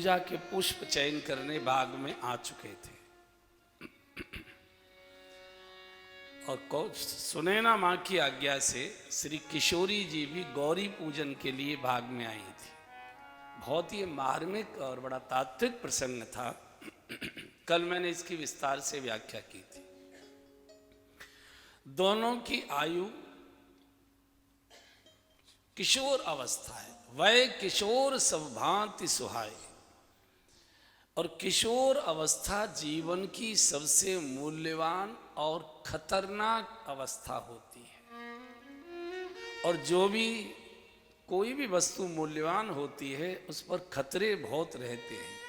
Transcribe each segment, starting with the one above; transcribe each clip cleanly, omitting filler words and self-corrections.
पूजा के पुष्प चयन करने बाग में आ चुके थे। और सुनैना माँ की आज्ञा से श्री किशोरी जी भी गौरी पूजन के लिए बाग में आई थी। बहुत ही मार्मिक और बड़ा तात्विक प्रसंग था। कल मैंने इसकी विस्तार से व्याख्या की थी। दोनों की आयु किशोर अवस्था है। वह किशोर सब भांति सुहाए। और किशोर अवस्था जीवन की सबसे मूल्यवान और खतरनाक अवस्था होती है। और जो भी कोई भी वस्तु मूल्यवान होती है उस पर खतरे बहुत रहते हैं।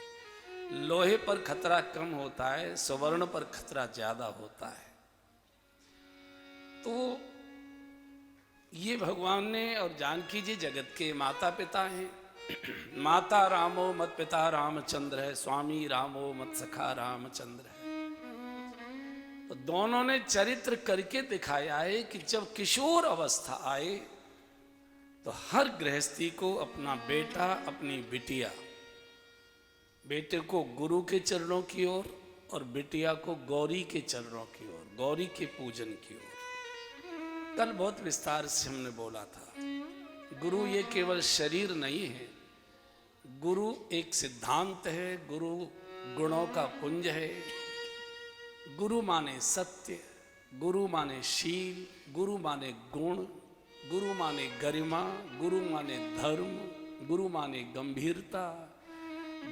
लोहे पर खतरा कम होता है, स्वर्ण पर खतरा ज्यादा होता है। तो ये भगवान ने और जानकी जी जगत के माता पिता हैं। माता रामो मत पिता रामचंद्र है, स्वामी रामो मत सखा रामचंद्र है। तो दोनों ने चरित्र करके दिखाया है कि जब किशोर अवस्था आए तो हर गृहस्थी को अपना बेटा, अपनी बिटिया, बेटे को गुरु के चरणों की ओर और बिटिया को गौरी के चरणों की ओर, गौरी के पूजन की ओर। कल बहुत विस्तार से हमने बोला था, गुरु ये केवल शरीर नहीं है, गुरु एक सिद्धांत है, गुरु गुणों का पुंज है। गुरु माने सत्य, गुरु माने शील, गुरु माने गुण, गुरु माने गरिमा, गुरु माने धर्म, गुरु माने गंभीरता,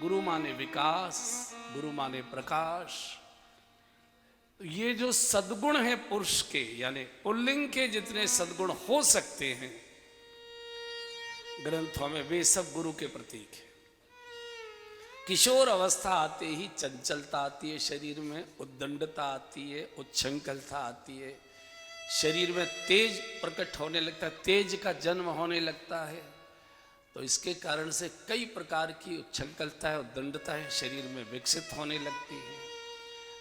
गुरु माने विकास, गुरु माने प्रकाश। ये जो सद्गुण है पुरुष के, यानी पुल्लिंग के जितने सद्गुण हो सकते हैं ग्रंथों में, वे सब गुरु के प्रतीक है। किशोर अवस्था आते ही चंचलता आती है शरीर में, उद्दंडता आती है, उच्छृंखलता आती है, शरीर में तेज प्रकट होने लगता है, तेज का जन्म होने लगता है। तो इसके कारण से कई प्रकार की उच्छृंखलता है, उद्दंडता है शरीर में विकसित होने लगती है।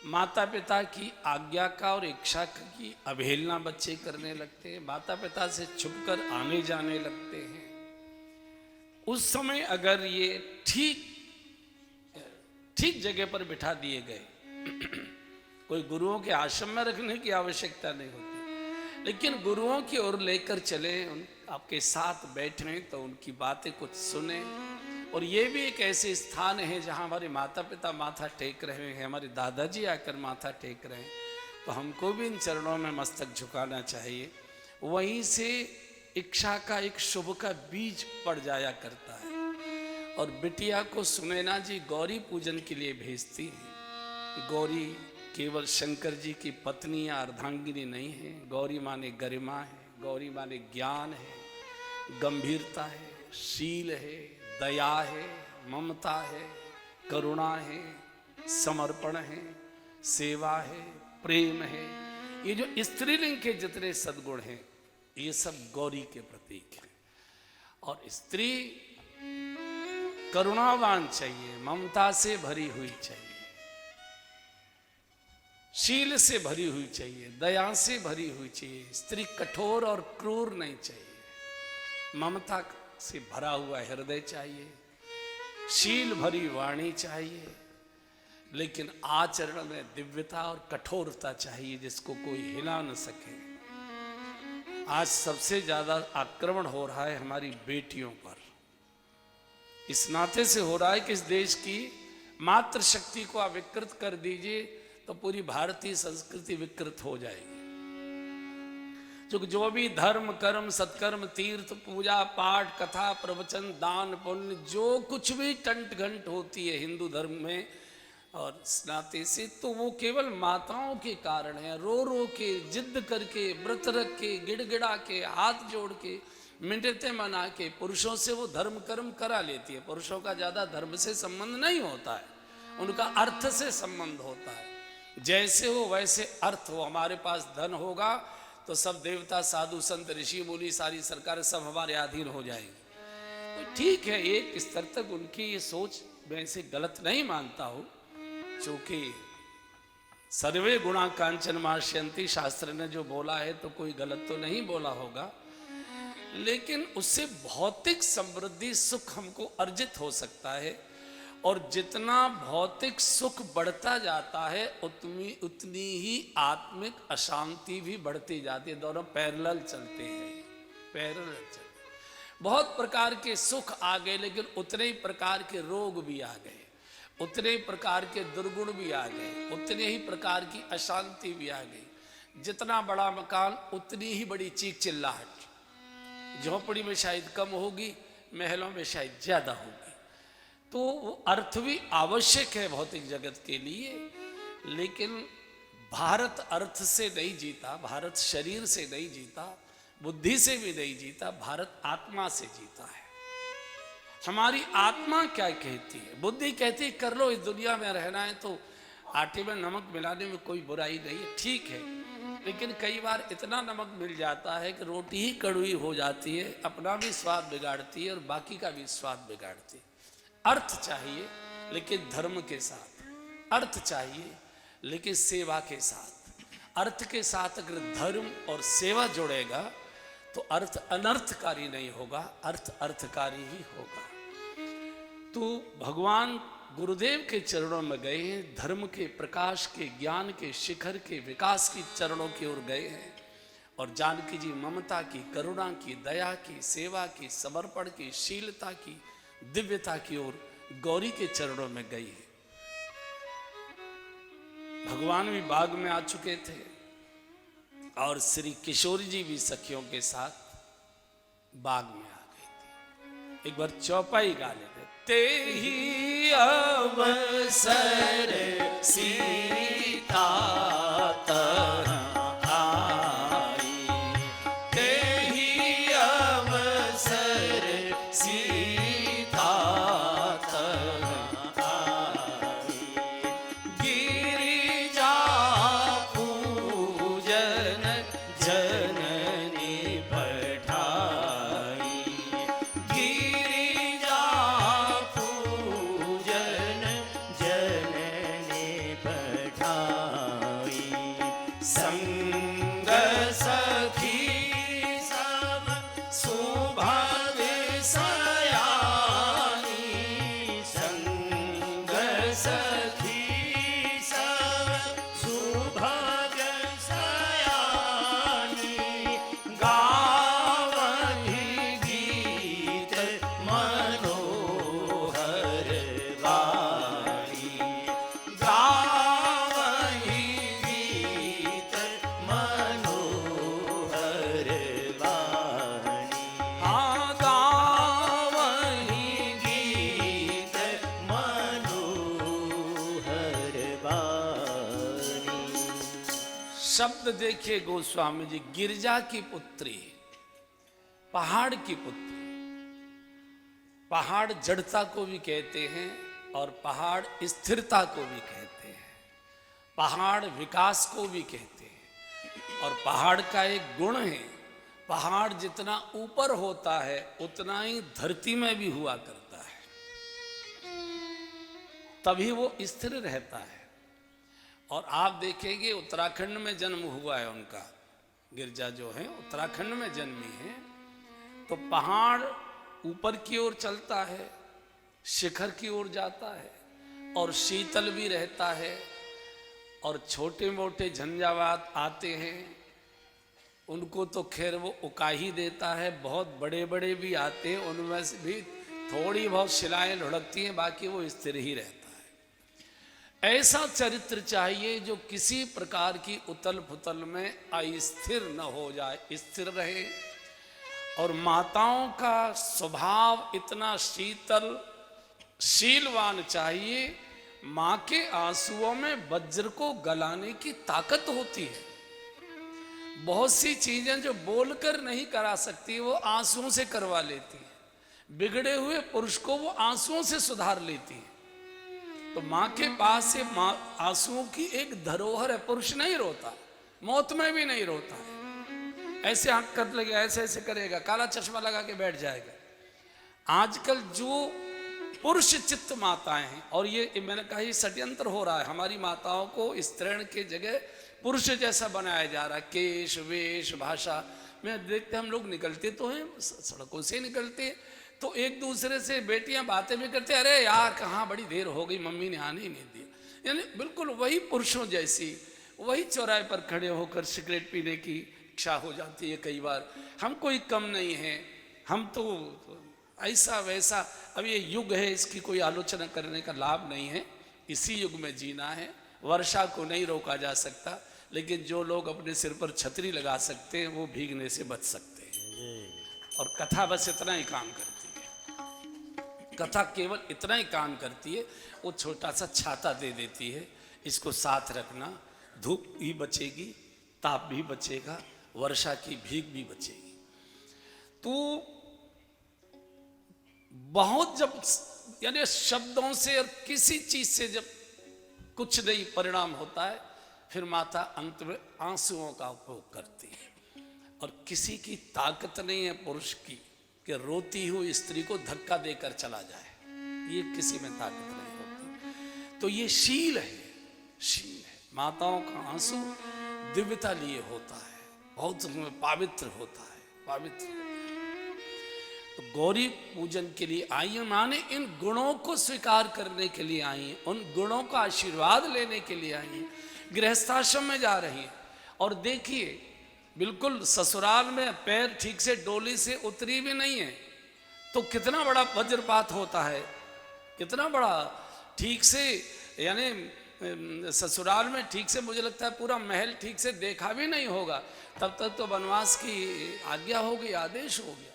माता पिता की आज्ञा का और इच्छा की अवहेलना बच्चे करने लगते हैं, माता पिता से छुपकर आने जाने लगते हैं। उस समय अगर ये ठीक जगह पर बिठा दिए गए, कोई गुरुओं के आश्रम में रखने की आवश्यकता नहीं होती, लेकिन गुरुओं की ओर लेकर चले, आपके साथ बैठे तो उनकी बातें कुछ सुने। और ये भी एक ऐसे स्थान है जहाँ हमारे माता पिता माथा टेक रहे हैं, हमारे दादाजी आकर माथा टेक रहे हैं, तो हमको भी इन चरणों में मस्तक झुकाना चाहिए। वहीं से इच्छा का एक शुभ का बीज पड़ जाया करता है। और बिटिया को सुनैना जी गौरी पूजन के लिए भेजती हैं। गौरी केवल शंकर जी की पत्नी या अर्धांगिनी नहीं है, गौरी माने गरिमा है, गौरी माने ज्ञान है, गंभीरता है, शील है, दया है, ममता है, करुणा है, समर्पण है, सेवा है, प्रेम है। ये जो स्त्रीलिंग के जितने सद्गुण हैं ये सब गौरी के प्रतीक हैं। और स्त्री करुणावान चाहिए, ममता से भरी हुई चाहिए, शील से भरी हुई चाहिए, दया से भरी हुई चाहिए। स्त्री कठोर और क्रूर नहीं चाहिए, ममता से भरा हुआ हृदय चाहिए, शील भरी वाणी चाहिए, लेकिन आचरण में दिव्यता और कठोरता चाहिए जिसको कोई हिला न सके। आज सबसे ज्यादा आक्रमण हो रहा है हमारी बेटियों पर, इस नाते से हो रहा है कि इस देश की मातृ शक्ति को आप विकृत कर दीजिए तो पूरी भारतीय संस्कृति विकृत हो जाएगी। क्योंकि जो भी धर्म कर्म सत्कर्म तीर्थ पूजा पाठ कथा प्रवचन दान पुण्य जो कुछ भी टंट घंट होती है हिंदू धर्म में और नाते से, तो वो केवल माताओं के कारण है। रो रो के, जिद करके, व्रत रख के, गिड़गिड़ा के, हाथ जोड़ के, मिन्नतें मना के पुरुषों से वो धर्म कर्म करा लेती है। पुरुषों का ज्यादा धर्म से संबंध नहीं होता है, उनका अर्थ से संबंध होता है। जैसे हो वैसे अर्थ हो। हमारे पास धन होगा तो सब देवता साधु संत ऋषि मुनि सारी सरकार सब हमारे अधीन हो जाएंगी। तो ठीक है, एक स्तर तक उनकी ये सोच मैं इसे गलत नहीं मानता हूं, क्योंकि सर्वे गुणा कांचन मार्शयन्ति शास्त्र ने जो बोला है तो कोई गलत तो नहीं बोला होगा, लेकिन उससे भौतिक समृद्धि सुख हमको अर्जित हो सकता है। और जितना भौतिक सुख बढ़ता जाता है उतनी ही आत्मिक अशांति भी बढ़ती जाती है। दोनों पैरेलल चलते हैं, पैरेलल चलते। बहुत प्रकार के सुख आ गए, लेकिन उतने ही प्रकार के रोग भी आ गए, उतने ही प्रकार के दुर्गुण भी आ गए, उतने ही प्रकार की अशांति भी आ गई। जितना बड़ा मकान उतनी ही बड़ी चीख चिल्लाहट। झोपड़ी में शायद कम होगी, महलों में शायद ज्यादा होगी। तो वो अर्थ भी आवश्यक है भौतिक जगत के लिए, लेकिन भारत अर्थ से नहीं जीता, भारत शरीर से नहीं जीता, बुद्धि से भी नहीं जीता, भारत आत्मा से जीता है। हमारी आत्मा क्या कहती है? बुद्धि कहती है कर लो, इस दुनिया में रहना है तो आटे में नमक मिलाने में कोई बुराई नहीं है, ठीक है। लेकिन कई बार इतना नमक मिल जाता है कि रोटी ही कड़वी हो जाती है, अपना भी स्वाद बिगाड़ती है और बाकी का भी स्वाद बिगाड़ती है। अर्थ चाहिए लेकिन धर्म के साथ, अर्थ चाहिए लेकिन सेवा के साथ। अर्थ के साथ अगर धर्म और सेवा जुड़ेगा तो अर्थ अनर्थकारी नहीं होगा, अर्थ अर्थकारी ही होगा। तो भगवान गुरुदेव के चरणों में गए हैं, धर्म के प्रकाश के, ज्ञान के शिखर के, विकास की चरणों की ओर गए हैं। और जानकी जी ममता की, करुणा की, दया की, सेवा की, समर्पण की, शीलता की, दिव्यता की ओर गौरी के चरणों में गई है। भगवान भी बाग में आ चुके थे और श्री किशोरी जी भी सखियों के साथ बाग में आ गई थी। एक बार चौपाई गा लेते। तेहि अवसर सीता शब्द देखिए गोस्वामी जी, गिरजा की पुत्री, पहाड़ की पुत्री। पहाड़ जड़ता को भी कहते हैं और पहाड़ स्थिरता को भी कहते हैं, पहाड़ विकास को भी कहते हैं। और पहाड़ का एक गुण है, पहाड़ जितना ऊपर होता है उतना ही धरती में भी हुआ करता है, तभी वो स्थिर रहता है। और आप देखेंगे उत्तराखंड में जन्म हुआ है उनका, गिरजा जो है उत्तराखंड में जन्मी है। तो पहाड़ ऊपर की ओर चलता है, शिखर की ओर जाता है और शीतल भी रहता है। और छोटे मोटे झंझावात आते हैं उनको तो खैर वो उका ही देता है, बहुत बड़े बड़े भी आते हैं उनमें से भी थोड़ी बहुत शिलाएं लुढ़कती हैं, बाकी वो स्थिर ही रहता है। ऐसा चरित्र चाहिए जो किसी प्रकार की उतल पुतल में अस्थिर न हो जाए, स्थिर रहे। और माताओं का स्वभाव इतना शीतल शीलवान चाहिए, माँ के आंसुओं में वज्र को गलाने की ताकत होती है। बहुत सी चीजें जो बोलकर नहीं करा सकती वो आंसुओं से करवा लेती है। बिगड़े हुए पुरुष को वो आंसुओं से सुधार लेती है। तो माँ के पास से आंसुओं की एक धरोहर है। पुरुष नहीं रोता, मौत में भी नहीं रोता है। ऐसे आंख कर लगे, ऐसे ऐसे करेगा, काला चश्मा लगा के बैठ जाएगा। आजकल जो पुरुष चित्त माताएं हैं, और ये मैंने कहा ये षड्यंत्र हो रहा है, हमारी माताओं को स्त्रीण के जगह पुरुष जैसा बनाया जा रहा है। केश वेश भाषा में देखते हम लोग निकलते तो हैं, सड़कों से निकलते हैं तो एक दूसरे से बेटियां बातें भी करते, अरे यार कहाँ बड़ी देर हो गई, मम्मी ने आने ही नहीं दिया। यानी बिल्कुल वही पुरुषों जैसी, वही चौराहे पर खड़े होकर सिगरेट पीने की इच्छा हो जाती है कई बार। हम कोई कम नहीं है, हम तो ऐसा वैसा। अब ये युग है, इसकी कोई आलोचना करने का लाभ नहीं है, इसी युग में जीना है। वर्षा को नहीं रोका जा सकता, लेकिन जो लोग अपने सिर पर छतरी लगा सकते हैं वो भीगने से बच सकते हैं। और कथा बस इतना ही काम करती है, कथा केवल इतना ही काम करती है, वो छोटा सा छाता दे देती है, इसको साथ रखना, धूप भी बचेगी, ताप भी बचेगा, वर्षा की भीग भी बचेगी। तो बहुत जब यानी शब्दों से और किसी चीज से जब कुछ नहीं परिणाम होता है, फिर माता अंत में आंसुओं का उपयोग करती है। और किसी की ताकत नहीं है पुरुष की कि रोती हुई स्त्री को धक्का देकर चला जाए, ये किसी में ताकत नहीं होती। तो ये शील है, शील है। माताओं का आंसू दिव्यता लिए होता है, बहुत पवित्र होता है, पवित्र होता है। तो गौरी पूजन के लिए आई हैं, माने इन गुणों को स्वीकार करने के लिए आई हैं, उन गुणों का आशीर्वाद लेने के लिए आई हैं। गृहस्थाश्रम में जा रही हैं और देखिए बिल्कुल ससुराल में पैर ठीक से डोली से उतरी भी नहीं है, तो कितना बड़ा वज्रपात होता है, कितना बड़ा ठीक से, यानी ससुराल में ठीक से मुझे लगता है पूरा महल ठीक से देखा भी नहीं होगा, तब तक तो वनवास की आज्ञा हो गई, आदेश हो गया।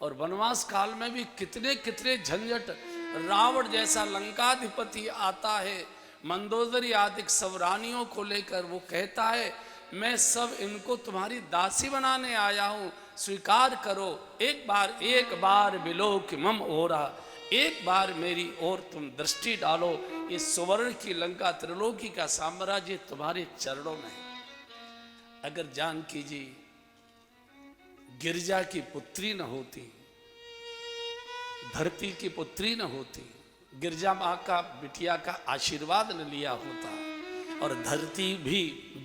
और वनवास काल में भी कितने कितने झंझट, रावण जैसा लंकाधिपति आता है मंदोदरी आदि सब रानियों को लेकर, वो कहता है मैं सब इनको तुम्हारी दासी बनाने आया हूँ, स्वीकार करो, एक बार बिलोक मम ओरा, एक बार मेरी ओर तुम दृष्टि डालो, ये सुवर्ण की लंका त्रिलोकी का साम्राज्य तुम्हारे चरणों में है। अगर जानकी जी गिरजा की पुत्री न होती, धरती की पुत्री न होती, गिरजा माँ का बिटिया का आशीर्वाद न लिया होता, और धरती भी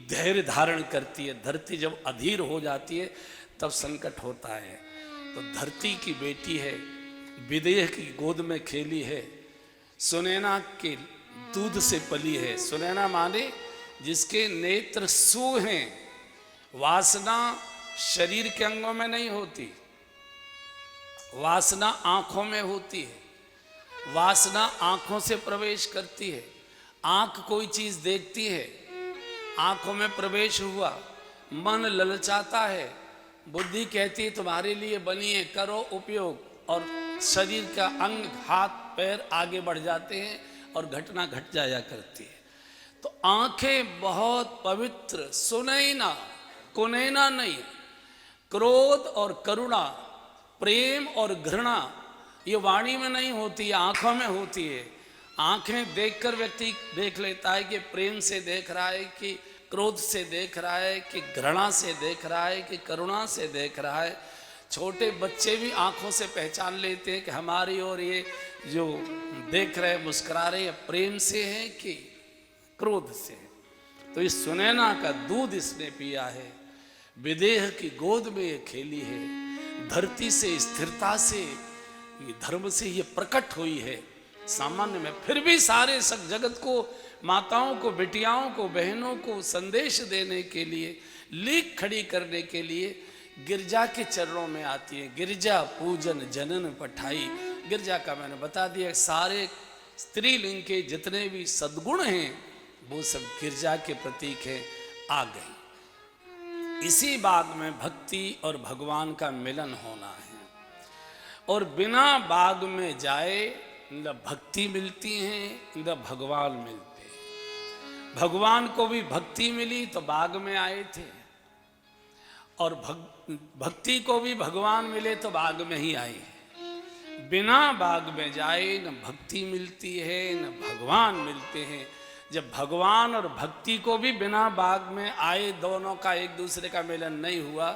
धैर्य धारण करती है, धरती जब अधीर हो जाती है तब संकट होता है। तो धरती की बेटी है, विदेह की गोद में खेली है, सुनैना के दूध से पली है। सुनैना माने जिसके नेत्र सू हैं, वासना शरीर के अंगों में नहीं होती, वासना आंखों में होती है, वासना आंखों से प्रवेश करती है। आंख कोई चीज देखती है, आंखों में प्रवेश हुआ, मन ललचाता है, बुद्धि कहती है तुम्हारे लिए बनी है, करो उपयोग, और शरीर का अंग हाथ पैर आगे बढ़ जाते हैं और घटना घट जाया करती है। तो आंखें बहुत पवित्र, सुनैना कुनैना नहीं, क्रोध और करुणा, प्रेम और घृणा ये वाणी में नहीं होती, आंखों में होती है। आंखें देखकर व्यक्ति देख लेता है कि प्रेम से देख रहा है, कि क्रोध से देख रहा है, कि घृणा से देख रहा है, कि करुणा से देख रहा है। छोटे बच्चे भी आंखों से पहचान लेते हैं कि हमारी ओर ये जो देख रहे मुस्कुरा रहे हैं प्रेम से है कि क्रोध से है। तो इस सुनैना का दूध इसने पिया है, विदेह की गोद में ये खेली है, धरती से स्थिरता से ये धर्म से ये प्रकट हुई है सामान्य में। फिर भी सारे सब जगत को, माताओं को, बेटियाओं को, बहनों को संदेश देने के लिए, लीक खड़ी करने के लिए गिरजा के चरणों में आती है। गिरजा पूजन जनन पठाई, गिरजा का मैंने बता दिया, सारे स्त्रीलिंग के जितने भी सद्गुण हैं वो सब गिरजा के प्रतीक हैं, आ गई। इसी बाग में भक्ति और भगवान का मिलन होना है, और बिना बाग में जाए न भक्ति मिलती है न भगवान मिलते हैं। भगवान को भी भक्ति मिली तो बाग में आए थे, और भक्ति को भी भगवान मिले तो बाग में ही आए हैं। बिना बाग में जाए न भक्ति मिलती है न भगवान मिलते हैं। जब भगवान और भक्ति को भी बिना बाग में आए, दोनों का एक दूसरे का मिलन नहीं हुआ,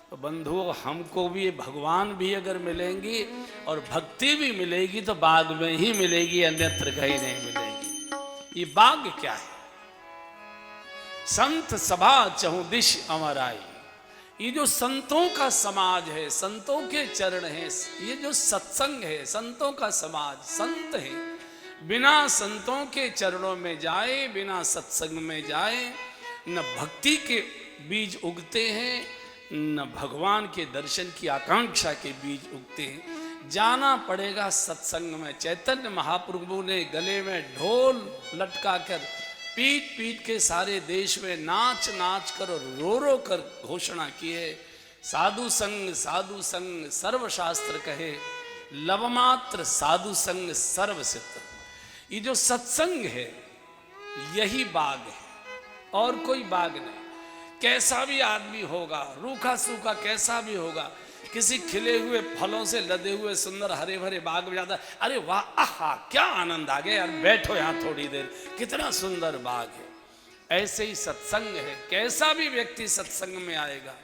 तो बंधुओं हमको भी भगवान भी अगर मिलेंगी और भक्ति भी मिलेगी तो बाग में ही मिलेगी, अन्यत्र कहीं नहीं मिलेगी। ये बाग क्या है? संत सभा चहुदिश अमर आई, ये जो संतों का समाज है, संतों के चरण है, ये जो सत्संग है, संतों का समाज, संत है, बिना संतों के चरणों में जाए, बिना सत्संग में जाए, न भक्ति के बीज उगते हैं, न भगवान के दर्शन की आकांक्षा के बीज उगते हैं। जाना पड़ेगा सत्संग में। चैतन्य महाप्रभु ने गले में ढोल लटका कर, पीट पीट के सारे देश में नाच नाच कर और रो कर घोषणा की है, साधु संग सर्वशास्त्र कहे, लवमात्र साधु संग सर्वसिद्ध। ये जो सत्संग है यही बाग है, और कोई बाग नहीं। कैसा भी आदमी होगा, रूखा सूखा कैसा भी होगा, किसी खिले हुए फलों से लदे हुए सुंदर हरे भरे बाग में जाता है, अरे वाह, आहा क्या आनंद आ गया यार, बैठो यहाँ थोड़ी देर, कितना सुंदर बाग है। ऐसे ही सत्संग है। कैसा भी व्यक्ति सत्संग में आएगा,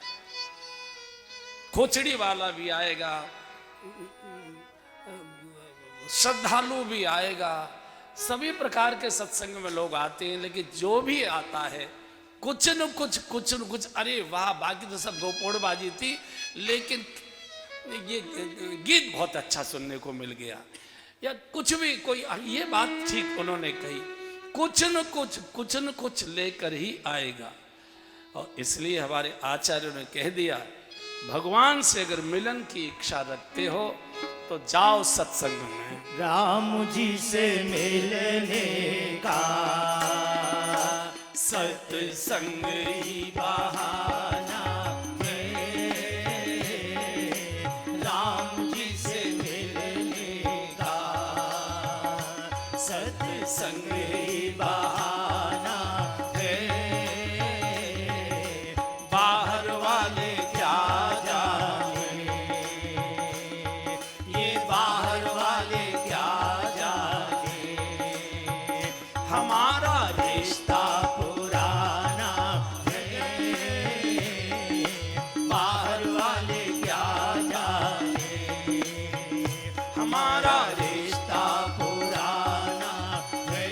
खोचड़ी वाला भी आएगा, श्रद्धालु भी आएगा, सभी प्रकार के सत्संग में लोग आते हैं। लेकिन जो भी आता है कुछ न कुछ, अरे वाह, बाकी तो सब गोपोड़बाजी थी, लेकिन ये गीत बहुत अच्छा सुनने को मिल गया, या कुछ भी, कोई ये बात ठीक उन्होंने कही, कुछ न कुछ लेकर ही आएगा। और इसलिए हमारे आचार्यों ने कह दिया, भगवान से अगर मिलन की इच्छा रखते हो तो जाओ सत्संग में। राम जी से मिलने का सत्संग ही बहाना है, राम जी से मिलने का सत्संग ही बहाना है। बाहर वाले क्या जाने, ये बाहर वाले क्या जाने, हमारा रिश्ता पुराना है। बाहर वाले क्या जाने, हमारा रिश्ता पुराना है।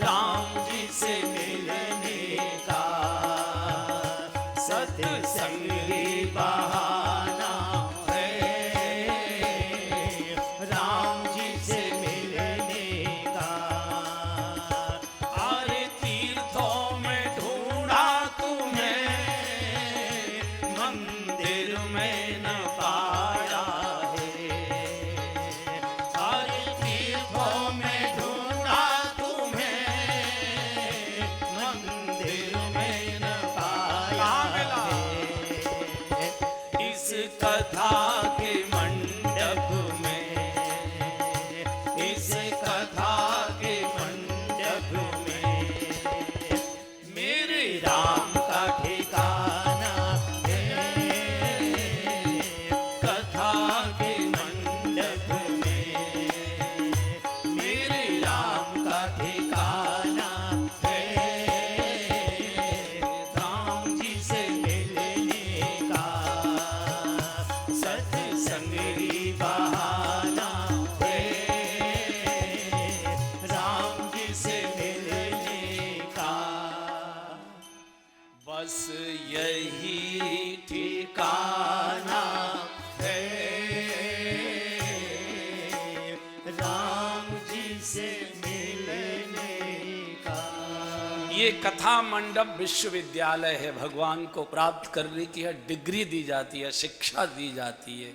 राम जी से मिलने का सत्संग ही बहाना है। राम जी से मिलने का। अरे तीर्थों में ढूंढा तुम्हें, मंदिर में न पाया है। अरे तीर्थों में ढूंढा तुम्हें, मंदिर में न पाया है। इस कथा के मंडप में, इस कथा के मंडप में, मेरे राम का ठिकाना है। कथा के मंडप में, मेरे राम का ठिकाना है। राम जी से मिलने का सत्संग ही बहाना है। राम जी से मिलने का बस यही ठिकाना है। राम जी से मिलने का। ये कथा मंडप विश्वविद्यालय है, भगवान को प्राप्त करने की है डिग्री दी जाती है, शिक्षा दी जाती है,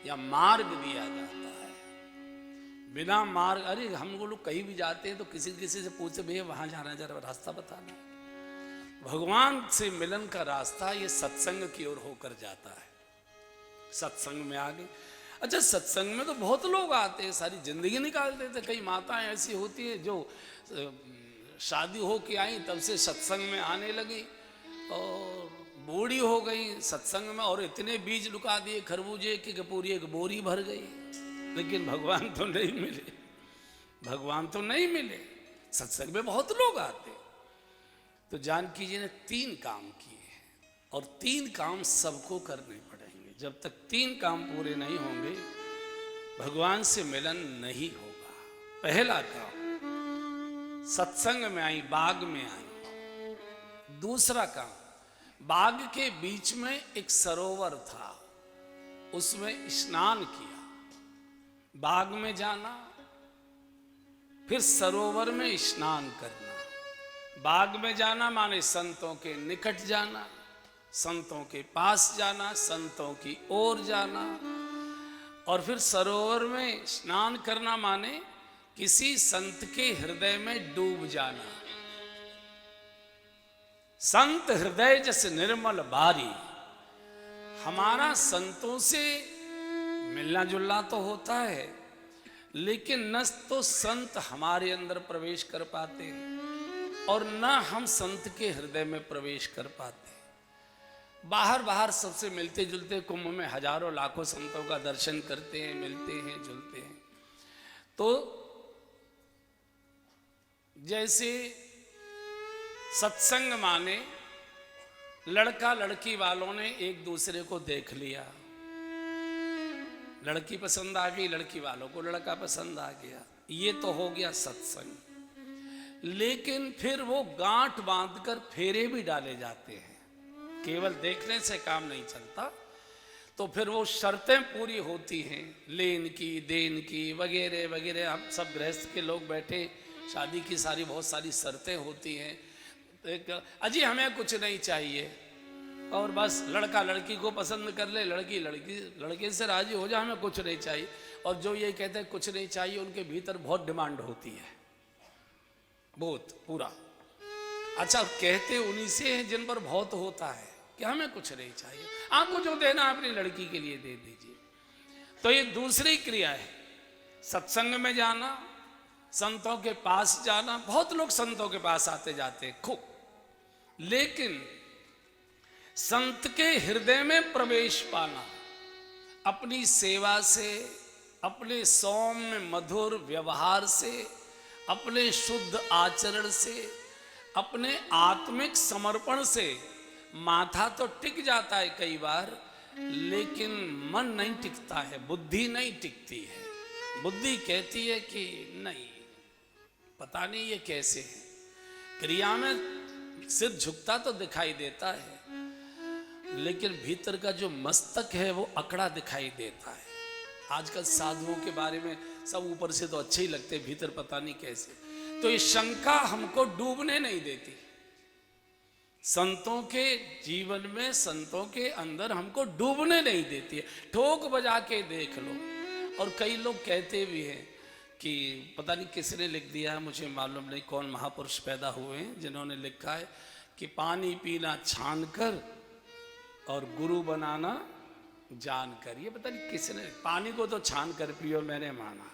या मार्ग दिया जाता है। बिना मार्ग, अरे हम लोग कहीं भी जाते हैं तो किसी किसी से पूछते, भैया वहां जाना, जरा रास्ता बताना। भगवान से मिलन का रास्ता ये सत्संग की ओर होकर जाता है। सत्संग में आ गए। अच्छा, सत्संग में तो बहुत लोग आते हैं, सारी जिंदगी निकाल देते। कई माताएं ऐसी होती है जो शादी हो के आई तब से सत्संग में आने लगी, और बूढ़ी हो गई सत्संग में, और इतने बीज लुका दिए खरबूजे की पूरी एक बोरी भर गई, लेकिन भगवान तो नहीं मिले। भगवान तो नहीं मिले। सत्संग में बहुत लोग आते। तो जानकी जी ने 3 काम किए हैं, और 3 काम सबको करने पड़ेंगे। जब तक 3 काम पूरे नहीं होंगे भगवान से मिलन नहीं होगा। पहला काम, सत्संग में आई, बाग में आई। दूसरा काम, बाग के बीच में एक सरोवर था, उसमें स्नान किया। बाग में जाना, फिर सरोवर में स्नान करना। बाग में जाना माने संतों के निकट जाना, संतों के पास जाना, संतों की ओर जाना। और फिर सरोवर में स्नान करना माने किसी संत के हृदय में डूब जाना। संत हृदय जस निर्मल बारी। हमारा संतों से मिलना जुलना तो होता है, लेकिन न तो संत हमारे अंदर प्रवेश कर पाते हैं और न हम संत के हृदय में प्रवेश कर पाते। बाहर बाहर सबसे मिलते जुलते, कुंभ में हजारों लाखों संतों का दर्शन करते हैं, मिलते हैं, जुलते हैं। तो जैसे सत्संग माने लड़का लड़की वालों ने एक दूसरे को देख लिया, लड़की पसंद आ गई, लड़की वालों को लड़का पसंद आ गया, ये तो हो गया सत्संग। लेकिन फिर वो गांठ बांधकर फेरे भी डाले जाते हैं। केवल देखने से काम नहीं चलता, तो फिर वो शर्तें पूरी होती हैं, लेन की, देन की, वगैरह वगैरह। हम सब गृहस्थ के लोग बैठे, शादी की सारी बहुत सारी शर्तें होती हैं। अजी हमें कुछ नहीं चाहिए, और बस लड़का लड़की को पसंद कर ले, लड़की लड़के से राजी हो जाए, हमें कुछ नहीं चाहिए। और जो ये कहते हैं कुछ नहीं चाहिए, उनके भीतर बहुत डिमांड होती है, बहुत पूरा। अच्छा, कहते उन्हीं से हैं जिन पर बहुत होता है कि हमें कुछ नहीं चाहिए, आपको जो देना अपनी लड़की के लिए दे दीजिए। तो ये दूसरी क्रिया है, सत्संग में जाना, संतों के पास जाना। बहुत लोग संतों के पास आते जाते हैं खूब, लेकिन संत के हृदय में प्रवेश पाना अपनी सेवा से, अपने सौम्य मधुर व्यवहार से, अपने शुद्ध आचरण से, अपने आत्मिक समर्पण से माथा तो टिक जाता है कई बार, लेकिन मन नहीं टिकता है, बुद्धि नहीं टिकती है। बुद्धि कहती है कि नहीं, पता नहीं ये कैसे है। क्रिया में सिर झुकता तो दिखाई देता है, लेकिन भीतर का जो मस्तक है वो अकड़ा दिखाई देता है। आजकल साधुओं के बारे में सब ऊपर से तो अच्छे ही लगते, भीतर पता नहीं कैसे। तो ये शंका हमको डूबने नहीं देती। संतों के जीवन में, संतों के अंदर हमको डूबने नहीं देती है। ठोक बजा के देख लो। और कई लोग कहते भी हैं कि पता नहीं किसने लिख दिया है, मुझे मालूम नहीं कौन महापुरुष पैदा हुए हैं जिन्होंने लिखा है कि पानी पीना छान कर और गुरु बनाना जान कर। ये पता नहीं किसने, पानी को तो छान कर पियो मैंने माना,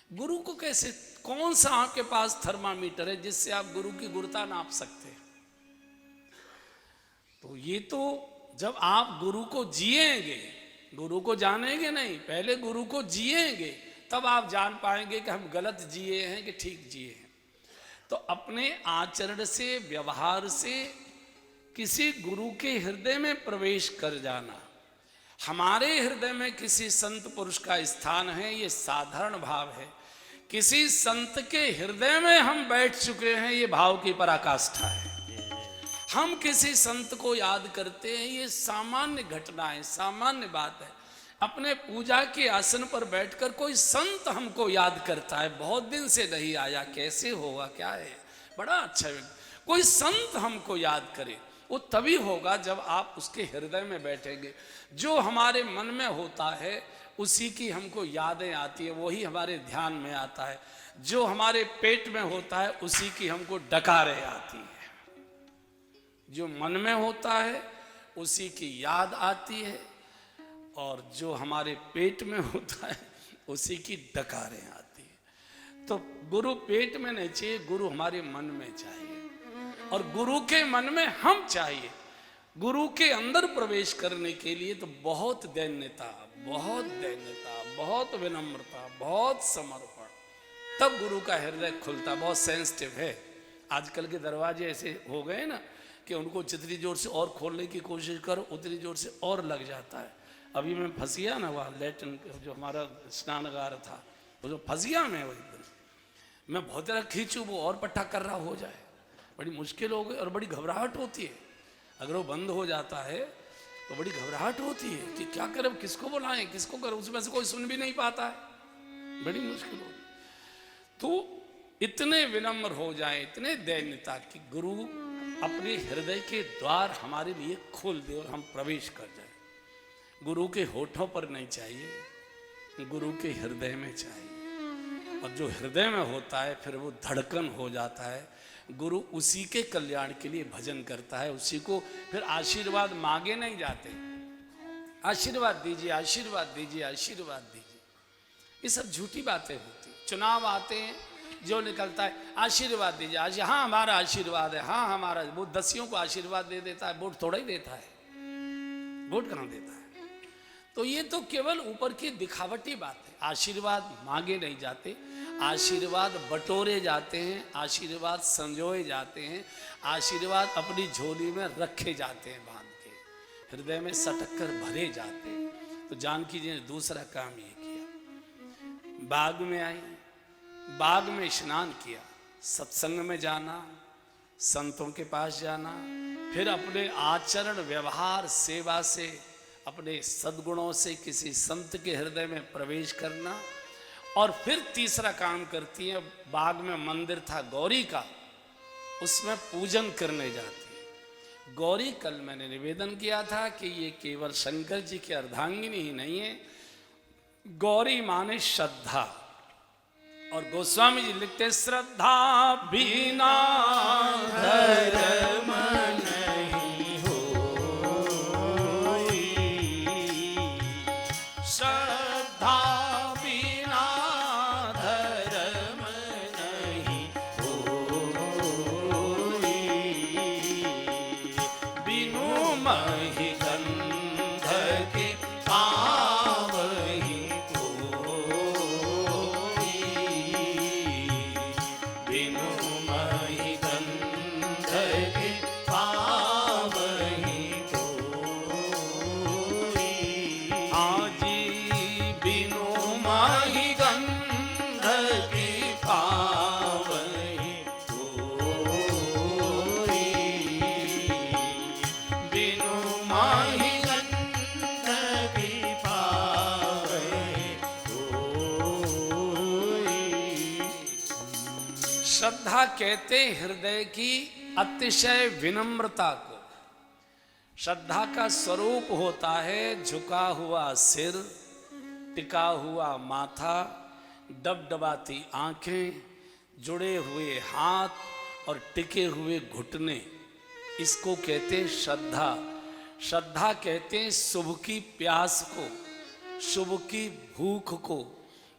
गुरु को कैसे? कौन सा आपके पास थर्मामीटर है जिससे आप गुरु की गुरुता नाप सकते हैं? तो ये तो जब आप गुरु को जिएंगे, गुरु को जानेंगे नहीं, पहले गुरु को जिएंगे, तब आप जान पाएंगे कि हम गलत जिए हैं कि ठीक जिए हैं। तो अपने आचरण से, व्यवहार से किसी गुरु के हृदय में प्रवेश कर जाना। हमारे हृदय में किसी संत पुरुष का स्थान है, ये साधारण भाव है। किसी संत के हृदय में हम बैठ चुके हैं, ये भाव की पराकाष्ठा है। हम किसी संत को याद करते हैं, ये सामान्य घटना है, सामान्य बात है। अपने पूजा के आसन पर बैठकर कोई संत हमको याद करता है, बहुत दिन से नहीं आया, कैसे होगा, क्या है, बड़ा अच्छा। कोई संत हमको याद करे, वो तभी होगा जब आप उसके हृदय में बैठेंगे। जो हमारे मन में होता है उसी की हमको यादें आती है, वही हमारे ध्यान में आता है। जो हमारे पेट में होता है उसी की हमको डकारें आती है। जो मन में होता है उसी की याद आती है, और जो हमारे पेट में होता है उसी की डकारें आती है। तो गुरु पेट में नहीं चाहिए, गुरु हमारे मन में चाहिए, और गुरु के मन में हम चाहिए। गुरु के अंदर प्रवेश करने के लिए तो बहुत दैन्यता, बहुत दैन्यता, बहुत विनम्रता, बहुत समर्पण, तब गुरु का हृदय खुलता। बहुत सेंसिटिव है। आजकल के दरवाजे ऐसे हो गए ना कि उनको जितनी जोर से और खोलने की कोशिश करो उतनी जोर से और लग जाता है। अभी मैं फंस गया ना, वहाँ लेटन जो हमारा स्नानगार था, वो जो फंस गया मैं, वो एकदम मैं बहुत तरह खींचूँ वो और पट्टा कर रहा हो जाए, बड़ी मुश्किल हो गई और बड़ी घबराहट होती है। अगर वो बंद हो जाता है तो बड़ी घबराहट होती है कि क्या करें, किसको बुलाएं, किसको करें, उसमें से कोई सुन भी नहीं पाता है, बड़ी मुश्किल होती। तो इतने विनम्र हो जाए, इतने दैन्यता कि गुरु अपने हृदय के द्वार हमारे लिए खोल दे और हम प्रवेश कर जाए। गुरु के होठों पर नहीं चाहिए, गुरु के हृदय में चाहिए। और जो हृदय में होता है फिर वो धड़कन हो जाता है। गुरु उसी के कल्याण के लिए भजन करता है, उसी को फिर आशीर्वाद मांगे नहीं जाते, आशीर्वाद दीजिए, आशीर्वाद दीजिए, आशीर्वाद दीजिए। ये सब झूठी बातें होती। चुनाव आते हैं, जो निकलता है आशीर्वाद दीजिए, आज हाँ हमारा आशीर्वाद है, हाँ हमारा, वो दसियों को आशीर्वाद दे देता है, वोट थोड़ा ही देता है, वोट कहाँ देता है। तो ये तो केवल ऊपर की दिखावटी बात है। आशीर्वाद मांगे नहीं जाते, आशीर्वाद बटोरे जाते हैं, आशीर्वाद संजोए जाते हैं, आशीर्वाद अपनी झोली में रखे जाते हैं, बांध के हृदय में सटक कर भरे जाते हैं। तो जानकी जी ने दूसरा काम ये किया, बाग में आई, बाग में स्नान किया, सत्संग में जाना, संतों के पास जाना, फिर अपने आचरण व्यवहार सेवा से, अपने सद्गुणों से किसी संत के हृदय में प्रवेश करना। और फिर तीसरा काम करती है, बाग में मंदिर था गौरी का, उसमें पूजन करने जाती है। गौरी कल मैंने निवेदन किया था कि ये केवल शंकर जी की अर्धांगिनी ही नहीं है, गौरी माने श्रद्धा। और गोस्वामी जी लिखते, श्रद्धा बिना धर्म नहीं होई, श्रद्धा बिना धर्म नहीं होई, बिनु महि गंध के पावहि कोई, बिनु महि गंध के पावहि कोई, आजी बिनु महि गंध के पावहि कोई, बिनु महि गंध के पावहि कोई। श्रद्धा कहते हृदय की अतिशय विनम्रता को। श्रद्धा का स्वरूप होता है झुका हुआ सिर, टिका हुआ माथा, डबडबाती आंखें, जुड़े हुए हाथ और टिके हुए घुटने, इसको कहते हैं श्रद्धा। श्रद्धा कहते हैं शुभ की प्यास को, शुभ की भूख को।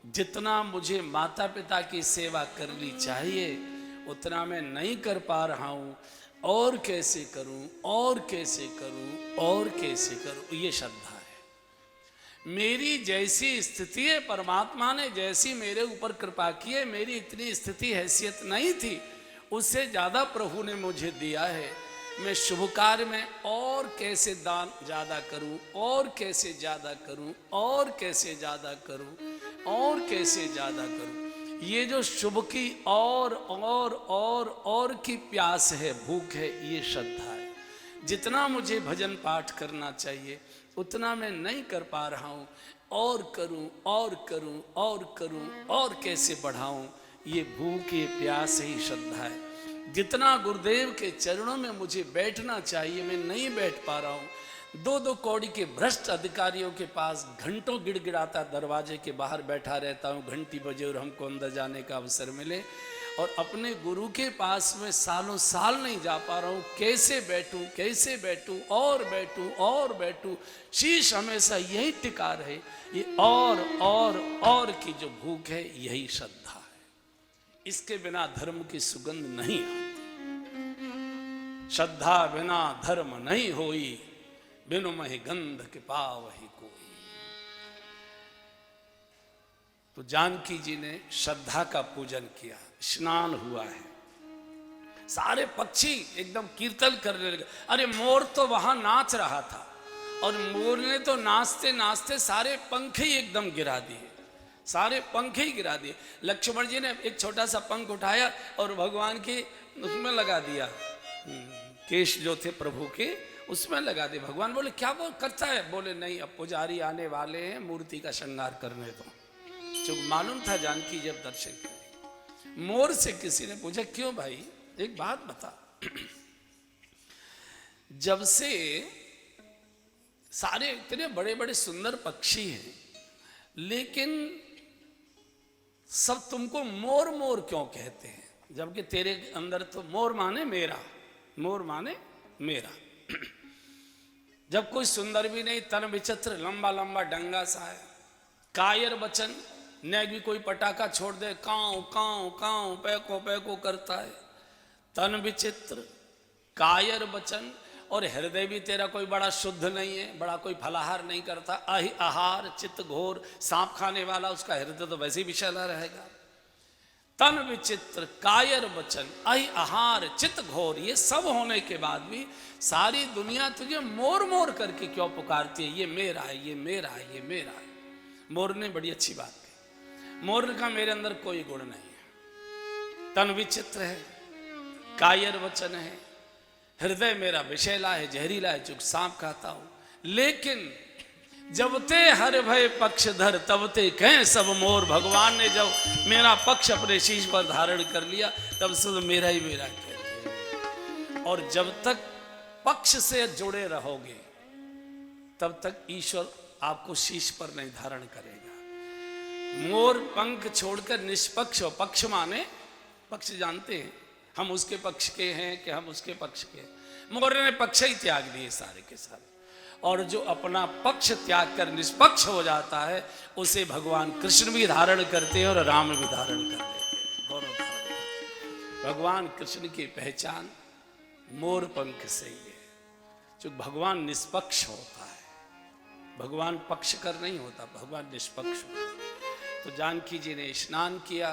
जितना मुझे माता पिता की सेवा करनी चाहिए उतना मैं नहीं कर पा रहा हूँ, और कैसे करूँ, और कैसे करूँ, और कैसे करूँ, ये श्रद्धा है। मेरी जैसी स्थिति है, परमात्मा ने जैसी मेरे ऊपर कृपा की है, मेरी इतनी स्थिति हैसियत नहीं थी, उससे ज़्यादा प्रभु ने मुझे दिया है। मैं शुभ कार्य में और कैसे दान ज़्यादा करूं, और कैसे ज़्यादा करूं, और कैसे ज़्यादा करूं, और कैसे ज़्यादा करूं। ये जो शुभ की और की प्यास है, भूख है, ये श्रद्धा है। जितना मुझे भजन पाठ करना चाहिए उतना मैं नहीं कर पा रहा हूँ, और करूँ, और करूँ, और करूँ, और कैसे बढ़ाऊँ, ये भूख, ये प्यास ही श्रद्धा है। जितना गुरुदेव के चरणों में मुझे बैठना चाहिए मैं नहीं बैठ पा रहा हूँ। 2-2 कौड़ी के भ्रष्ट अधिकारियों के पास घंटों गिड़गिड़ाता दरवाजे के बाहर बैठा रहता हूँ, घंटी बजे और हमको अंदर जाने का अवसर मिले, और अपने गुरु के पास में सालों साल नहीं जा पा रहा हूँ। कैसे बैठूं, कैसे बैठूं, और बैठूं, और बैठूं, शीश हमेशा यही टिका रहे। ये और की जो भूख है यही श्रद्धा है। इसके बिना धर्म की सुगंध नहीं आती। श्रद्धा बिना धर्म नहीं होई, बिनु महि गंध के पावहि कोई। तो जानकी जी ने श्रद्धा का पूजन किया, स्नान हुआ है, सारे पक्षी एकदम कीर्तन करने लगे। अरे मोर तो वहां नाच रहा था, और मोर ने तो नाचते नाचते सारे पंख ही एकदम गिरा दिए, सारे पंख ही गिरा दिए। लक्ष्मण जी ने एक छोटा सा पंख उठाया और भगवान की उसमें लगा दिया, केश जो थे प्रभु के उसमें लगा दे। भगवान बोले क्या वो करता है? बोले नहीं, अब पुजारी आने वाले हैं, मूर्ति का श्रृंगार करने दो। जो मालूम था जानकी जब दर्शन करें। मोर से किसी ने पूछा क्यों भाई, एक बात बता, जब से सारे इतने बड़े बड़े सुंदर पक्षी हैं, लेकिन सब तुमको मोर मोर क्यों कहते हैं? जबकि तेरे अंदर तो मोर माने मेरा, मोर माने मेरा। जब कोई सुंदर भी नहीं, तन विचित्र, लंबा लंबा डंगा सा है, कायर वचन, न भी कोई पटाखा छोड़ दे, काऊ काऊ काऊ पैको पैको करता है। तन विचित्र, कायर वचन, और हृदय भी तेरा कोई बड़ा शुद्ध नहीं है, बड़ा कोई फलाहार नहीं करता। आहार चित्त घोर, सांप खाने वाला, उसका हृदय तो वैसे ही विषैला रहेगा। तन विचित्र, कायर वचन, आहार चित्त घोर, ये सब होने के बाद भी सारी दुनिया तुझे मोर मोर करके क्यों पुकारती है? ये मेरा है, ये मेरा है, ये मेरा है। मोर ने बड़ी अच्छी बात कही। मोर का मेरे अंदर कोई गुण नहीं है। तन विचित्र है, कायर वचन है, हृदय मेरा विषैला है, जहरीला है, चूंकि सांप खाता हूं। लेकिन जब ते हर भय पक्षधर तब ते कहें सब मोर। भगवान ने जब मेरा पक्ष अपने शीश पर धारण कर लिया, तब से मेरा ही मेरा कहते। और जब तक पक्ष से जुड़े रहोगे, तब तक ईश्वर आपको शीश पर नहीं धारण करेगा। मोर पंख छोड़कर निष्पक्ष हो। पक्ष माने, पक्ष जानते हैं, हम उसके पक्ष के हैं कि हम उसके पक्ष के हैं। मोर ने पक्ष ही त्याग दिए सारे के सारे। और जो अपना पक्ष त्याग कर निष्पक्ष हो जाता है, उसे भगवान कृष्ण भी धारण करते हैं और राम भी धारण कर लेते हैं, दोनों धारण करते हैं। भगवान कृष्ण की पहचान मोर पंख से ही है। जो भगवान निष्पक्ष होता है, भगवान पक्षकर नहीं होता, भगवान निष्पक्ष होता है। तो जानकी जी ने स्नान किया,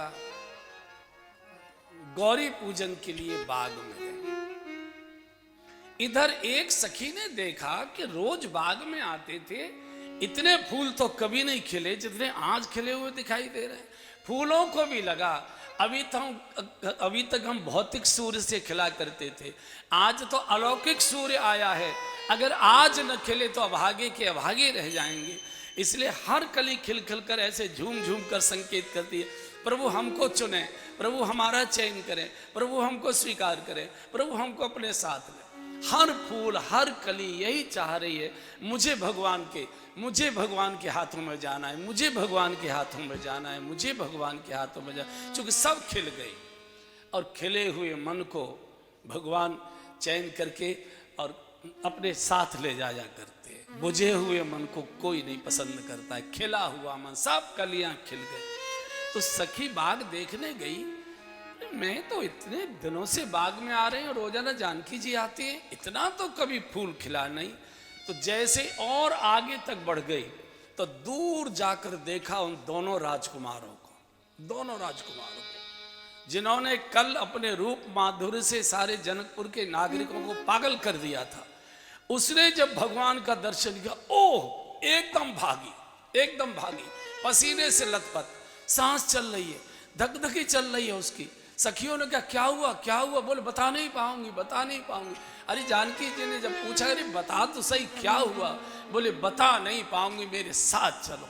गौरी पूजन के लिए बाग में गए। इधर एक सखी ने देखा कि रोज बाग में आते थे, इतने फूल तो कभी नहीं खिले जितने आज खिले हुए दिखाई दे रहे हैं। फूलों को भी लगा, अभी तक हम भौतिक सूर्य से खिला करते थे, आज तो अलौकिक सूर्य आया है। अगर आज न खिले तो अभागे के अभागे रह जाएंगे। इसलिए हर कली खिल खिल कर ऐसे झूम झूम कर संकेत करती है, प्रभु हमको चुने, प्रभु हमारा चयन करें, प्रभु हमको स्वीकार करें, प्रभु हमको अपने साथ लें। हर फूल हर कली यही चाह रही है, मुझे भगवान के हाथों में जाना है, मुझे भगवान के हाथों में जाना है, मुझे भगवान के हाथों में जाना। चूंकि सब खिल गई, और खिले हुए मन को भगवान चयन करके और अपने साथ ले जाया करते हैं। बुझे हुए मन को कोई नहीं पसंद करता है, खिला हुआ मन, सब कलियां खिल गई। तो सखी बाग देखने गई, मैं तो इतने दिनों से बाग में आ रही हूँ, रोजाना जानकी जी आती है, इतना तो कभी फूल खिला नहीं। तो जैसे और आगे तक बढ़ गई तो दूर जाकर देखा उन दोनों राजकुमारों को, जिन्होंने कल अपने रूप माधुर्य से सारे जनकपुर के नागरिकों को पागल कर दिया था। उसने जब भगवान का दर्शन किया, ओह एकदम भागी, पसीने से लथपथ, सांस चल रही है, धकधकी चल रही है उसकी। सखियों ने कहा क्या हुआ? बोले बता नहीं पाऊंगी। अरे जानकी जी ने जब पूछा, अरे बता तो सही क्या हुआ? बोले बता नहीं पाऊंगी, मेरे साथ चलो।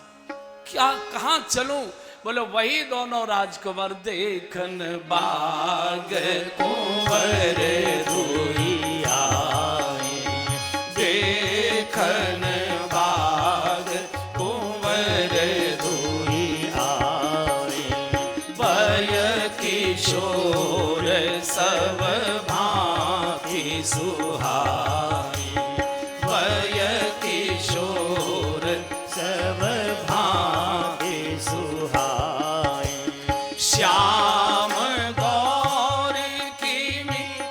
क्या, कहाँ चलूं? बोले वही दोनों राजकुमार देखन बाग कुंवर धोई आए, देखन बाग कुंवर धोई आए। बय किशोर सब भांति सुहाई, बय किशोर सब भांति सुहाई। श्याम गौरी की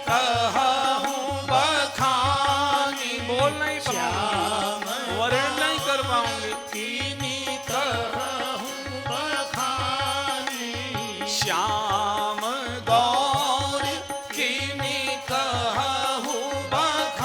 कहूँ बखानी, बोल नहीं पाऊंगी, वर्णन नहीं कर पाऊंगी। कीनी कहूँ बखानी, श्याम गौरी कीनी कहूँ बखानी।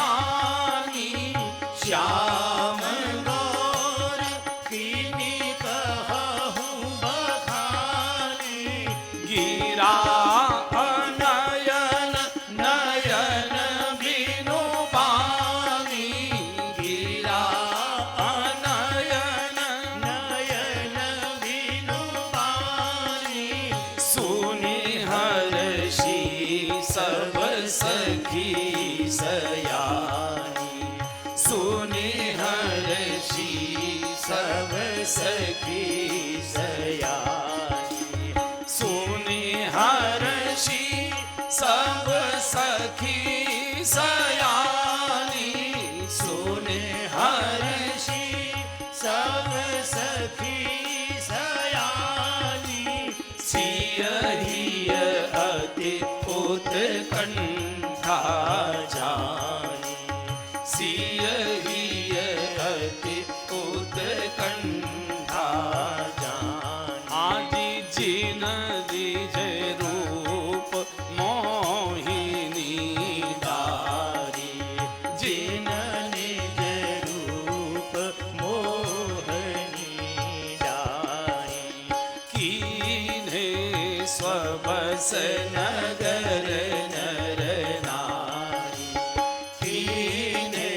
सखी सयानी, सुने हर्षी सब सखी सयानी, सुने हर्षी सब सखी सयानी, सुने हर्षी सब सखी सयानी, सियहिय अति उत्कंठा जानी, सियहिय अति उत्कंठा जानी, आदि जिन द्विज रूप मोहिनी दारी, जिन निज रूप मोहनी डारी, कीन्हे स्वबस नगर नर नारी, कीन्हे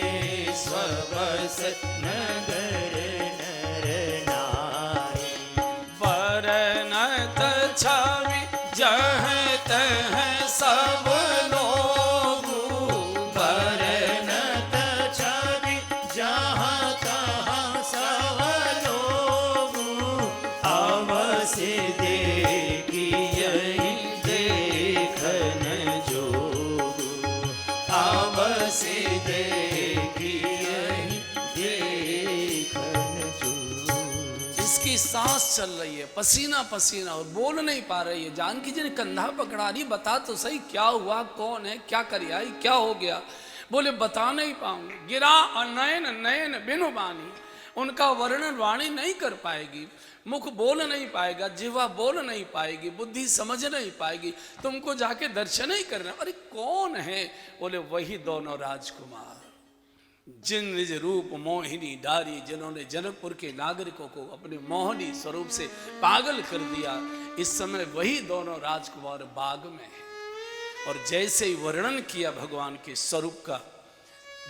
स्वबस नगर नर नारी, वरनत छवि जह तह सब लोग, वरनत छवि जहाँ तहाँ सब लोग, अवश्य देखियहि देखन जोग, अवश्य देखियहि देखन जोग। इसकी सांस चल रही है, पसीना पसीना, और बोल नहीं पा रही है। जानकी जी ने कंधा पकड़ा रही, बता तो सही क्या हुआ, कौन है, क्या कर आई, क्या हो गया। बोले बता नहीं पाऊंगी, गिरा अनयन नयन बिनु बानी, उनका वर्णन वाणी नहीं कर पाएगी, मुख बोल नहीं पाएगा, जिह्वा बोल नहीं पाएगी, बुद्धि समझ नहीं पाएगी, तुमको जाके दर्शन ही करना। अरे कौन है? बोले वही दोनों राजकुमार, जिन निज रूप मोहिनी डारी, जिन्होंने जनकपुर के नागरिकों को अपने मोहनी स्वरूप से पागल कर दिया। इस समय वही दोनों राजकुमार बाग में हैं। और जैसे ही वर्णन किया भगवान के स्वरूप का,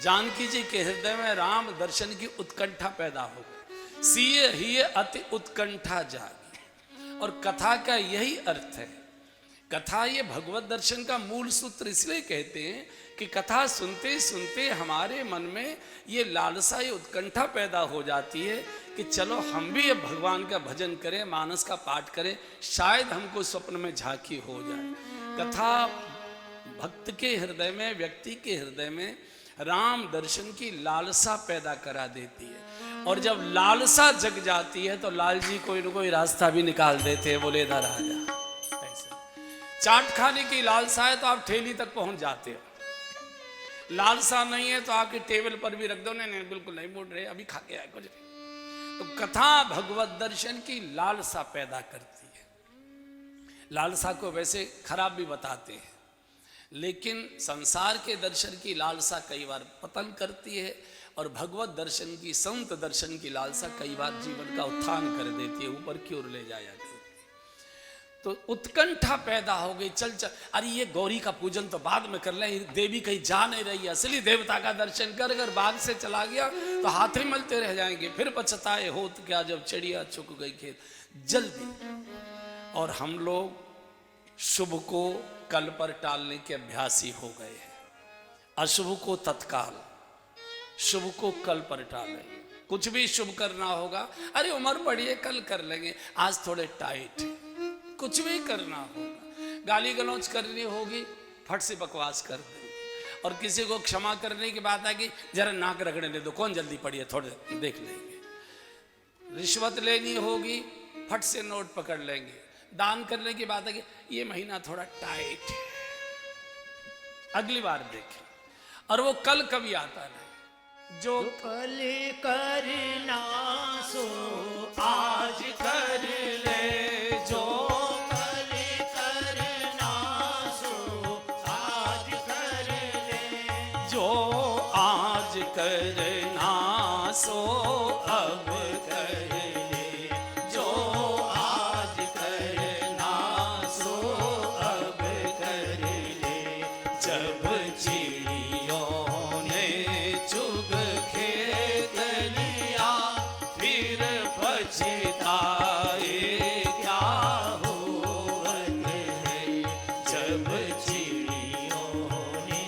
जानकी जी के हृदय में राम दर्शन की उत्कंठा पैदा हो गई। सिय ही अति उत्कंठा जागी। और कथा का यही अर्थ है। कथा ये भगवत दर्शन का मूल सूत्र इसलिए कहते हैं कि कथा सुनते सुनते हमारे मन में ये लालसा, ये उत्कंठा पैदा हो जाती है कि चलो हम भी ये भगवान का भजन करें, मानस का पाठ करें, शायद हमको स्वप्न में झांकी हो जाए। कथा भक्त के हृदय में, व्यक्ति के हृदय में राम दर्शन की लालसा पैदा करा देती है। और जब लालसा जग जाती है तो लाल जी कोई न कोई रास्ता भी निकाल देते हैं, बोले इधर आ जा। ऐसे चाट खाने की लालसा है तो आप ठेली तक पहुंच जाते हो, लालसा नहीं है तो आपके टेबल पर भी रख दो, नहीं नहीं बिल्कुल नहीं बोल रहे, अभी खा के आए कुछ नहीं। तो कथा भगवत दर्शन की लालसा पैदा करती है। लालसा को वैसे खराब भी बताते हैं, लेकिन संसार के दर्शन की लालसा कई बार पतन करती है, और भगवत दर्शन की, संत दर्शन की लालसा कई बार जीवन का उत्थान कर देती है, ऊपर की ओर ले जाया करती है। तो उत्कंठा पैदा हो गई, चल चल, अरे ये गौरी का पूजन तो बाद में कर लें, देवी कहीं जा नहीं रही है, असली देवता का दर्शन कर, अगर बाग से चला गया तो हाथ ही मलते रह जाएंगे, फिर पछताए हो तो क्या जब चिड़िया चुक गई खेत। जल्दी। और हम लोग शुभ को कल पर टालने के अभ्यासी हो गए हैं, अशुभ को तत्काल, शुभ को कल पर टालें। कुछ भी शुभ करना होगा, अरे उम्र बढ़ी है कल कर लेंगे, आज थोड़े टाइट है। कुछ भी करना होगा, गाली गलौज करनी होगी, फट से बकवास कर देंगे। और किसी को क्षमा करने की बात है कि जरा नाक रगड़ने दे दो, कौन जल्दी पड़ी है, थोड़े देख लेंगे। रिश्वत लेनी होगी, फट से नोट पकड़ लेंगे। दान करने की बात है कि ये महीना थोड़ा टाइट है, अगली बार देखें। और वो कल कभी आता नहीं। जो कल करना सो आज कर ले, जो कल करना सो आज कर ले, जो आज करना सो अब कर ले, जो आज करना सो अब कर ले। जब चिड़ियों ने चुग खेत लिया, फिर पछताए क्या होवत है। जब चिड़ियों ने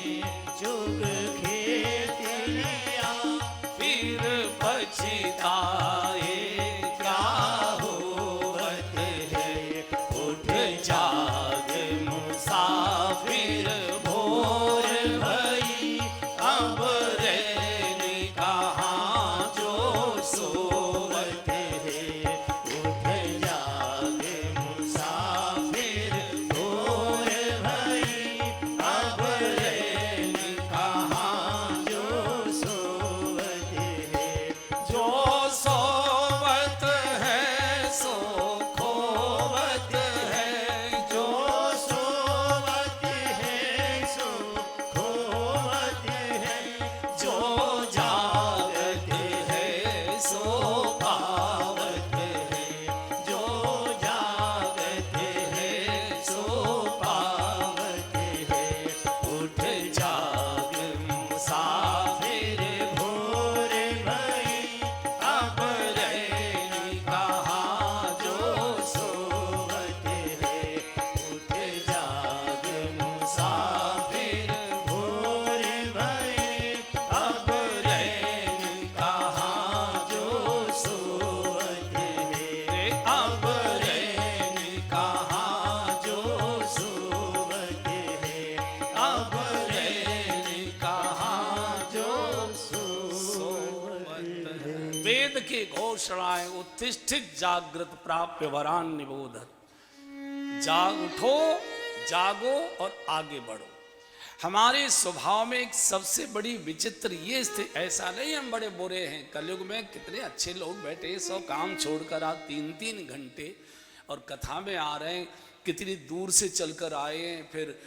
वेद की घोषणाएं उत्तिष्ठित जागृत प्राप्य वरान निबोधत। जाग उठो, जागो और आगे बढ़ो। हमारे स्वभाव में एक सबसे बड़ी विचित्र ये स्थिति, ऐसा नहीं हम बड़े बुरे हैं, कलयुग में कितने अच्छे लोग बैठे, सब काम छोड़कर आ 3-3 घंटे और कथा में आ रहे हैं, कितनी दूर से चलकर आए हैं, फिर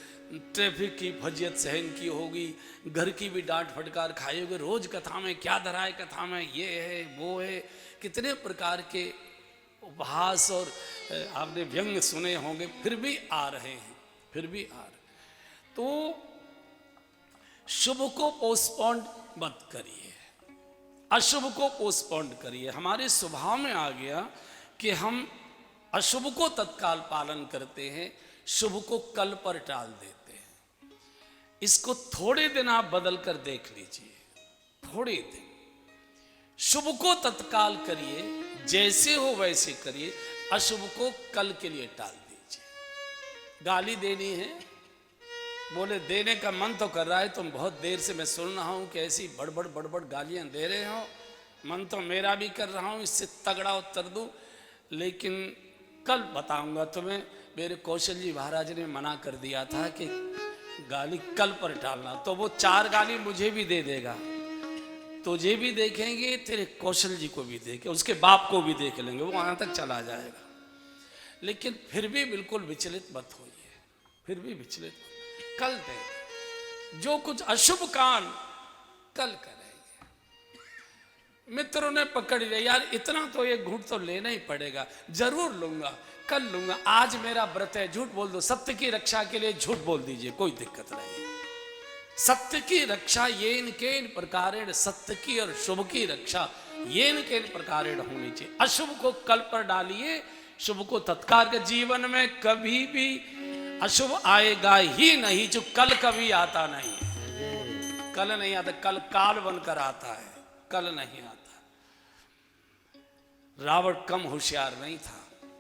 ट्रैफिक की फजियत सहन की होगी, घर की भी डांट फटकार खाई होगी, रोज कथा में क्या धरा है, कथा में ये है वो है, कितने प्रकार के उपहास और आपने व्यंग सुने होंगे, फिर भी आ रहे हैं, फिर भी आ रहे। तो शुभ को पोस्टपोन मत करिए, अशुभ को पोस्टपोन करिए। हमारे स्वभाव में आ गया कि हम अशुभ को तत्काल पालन करते हैं, शुभ को कल पर टाल देते हैं। इसको थोड़े दिन आप बदल कर देख लीजिए, थोड़े दिन शुभ को तत्काल करिए, जैसे हो वैसे करिए, अशुभ को कल के लिए टाल दीजिए। गाली देनी है, बोले देने का मन तो कर रहा है, तुम बहुत देर से मैं सुन रहा हूं कि ऐसी बड़बड़ गालियां दे रहे हो, मन तो मेरा भी कर रहा हूं इससे तगड़ा उत्तर दूं, लेकिन कल बताऊंगा तुम्हें। मेरे कौशल जी महाराज ने मना कर दिया था कि गाली कल पर टालना, तो वो 4 गाली मुझे भी दे देगा, तुझे भी देखेंगे, तेरे कौशल जी को भी देखें, उसके बाप को भी देख लेंगे, वो वहां तक चला जाएगा। लेकिन फिर भी बिल्कुल विचलित मत होइए, फिर भी विचलित मत, कल देंगे। जो कुछ अशुभ काम कल करेंगे। मित्रों ने पकड़ लिया, यार इतना तो ये घूंट तो लेना ही पड़ेगा, जरूर लूंगा, कल लूंगा, आज मेरा व्रत है, झूठ बोल दो, सत्य की रक्षा के लिए झूठ बोल दीजिए, कोई दिक्कत नहीं। सत्य की रक्षा येन केन प्रकारेण, सत्य की और शुभ की रक्षा येन केन प्रकारेण होनी चाहिए। अशुभ को कल पर डालिए, शुभ को तत्काल के। जीवन में कभी भी अशुभ आएगा ही नहीं, जो कल कभी आता नहीं, कल नहीं आता, कल काल बनकर आता है, कल नहीं आता। रावण कम होशियार नहीं था,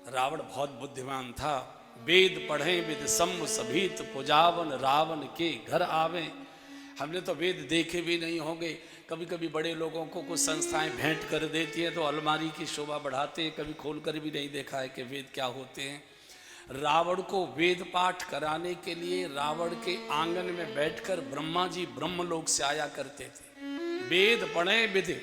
रावण बहुत बुद्धिमान था। वेद पढ़े विद सम्भ सभीत, पुजावन रावण के घर आवे। हमने तो वेद देखे भी नहीं होंगे, कभी कभी बड़े लोगों को कुछ संस्थाएं भेंट कर देती हैं तो अलमारी की शोभा बढ़ाते हैं, कभी खोलकर भी नहीं देखा है कि वेद क्या होते हैं। रावण को वेद पाठ कराने के लिए रावण के आंगन में बैठकर ब्रह्मा जी ब्रह्मलोक से आया करते थे। वेद पढ़े विद,